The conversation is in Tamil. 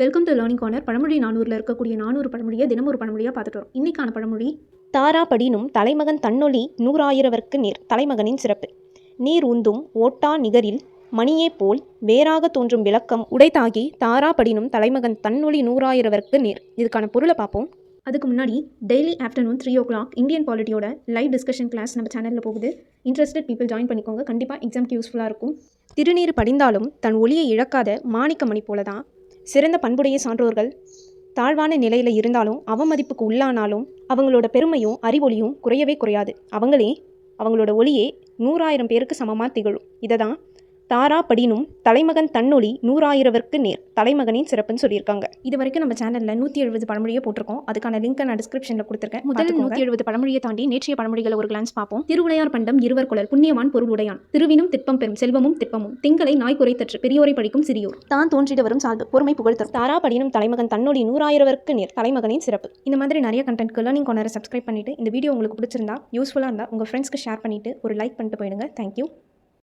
Welcome to learning corner. பழமொழி 400ல் இருக்கக்கூடிய 400 பழமொழியை தினம் ஒரு பழமொழியாக பார்த்துட்டு வரோம். இன்னைக்கான பழமொழி, தாரா படினும் தலைமகன் தன்னொளி 100,000வர்க்கு நேர். தலைமகனின் சிறப்பு. நீர் உந்தும் ஓட்டா நிகரில் மணியே போல் வேறாக தோன்றும் விளக்கம் உடைத்தாகி தாரா படினும் தலைமகன் தன்னொளி 100,000வர்க்கு நேர். இதுக்கான பொருளை பார்ப்போம். அதுக்கு முன்னாடி டெய்லி ஆஃப்டர்நூன் 3 o'clock இந்தியன் பாலிட்டியோட லைவ் டிஸ்கஷன் கிளாஸ் நம்ம சேனலில் போகுது. இன்ட்ரெஸ்டட் பீப்புள் ஜாயின் பண்ணிக்கோங்க. கண்டிப்பாக எக்ஸாம்க்கு யூஸ்ஃபுல்லாக இருக்கும். திருநீர் படிந்தாலும் தன் ஒளியை இழக்காத மாணிக்கமணி போல தான் சிறந்த பண்புடைய சான்றோர்கள் தாழ்வான நிலையில் இருந்தாலும் அவமதிப்புக்கு உள்ளானாலும் அவங்களோட பெருமையும் அறிவொளியும் குறையவே குறையாது. அவங்களோட ஒளியே 100,000 பேருக்கு சமமாக திகழும். இதை தான் தாரா படினும் தலைமகன் தன்னொளி 100,000வர்க்கு நேர். தலைமகனின் சிறப்புன்னு சொல்லியிருக்காங்க. இது வரைக்கும் நம்ம சேனலில் 170 பழமொழியை போட்டிருக்கோம். அதுக்கான லிங்க் நான் டிஸ்கிரிப்ஷனில் கொடுத்துருக்கேன். முதல் 170 பழமொழியை தாண்டி நேற்றைய பழமொழிகளை ஒரு கிளான்ஸ் பார்ப்போம். திருவிளையார் பண்டம் இருவர் குழல் புண்ணியவான் பொருள் உடையான் திருவினும் திட்பம் பெறும் செல்வமும் திட்பமும் திங்களை நாய் குறைத்தற்று பெரியோரை படிக்கும் சிறியோர் தான் தோன்றிட வரும் சால்பு பொறுமை புகழ்த்தரும். தாரா படினும் தலைமகன் தன்னொளி 100,000வர்க்கு நேர். தலைமகனின் சிறப்பு. இந்த மாதிரி நிறைய கண்டென்ட்க்கு லேர்னிங் கார்னரை சப்ஸ்கிரைப் பண்ணிட்டு இந்த வீடியோ உங்களுக்கு பிடிச்சிருந்தா யூஸ்ஃபுல்லாக இருந்தால் உங்கள் ஃப்ரெண்ட்ஸ்க்கு ஷேர் பண்ணிட்டு ஒரு லைக் பண்ணிட்டு போயிடுங்க. தேங்க்யூ.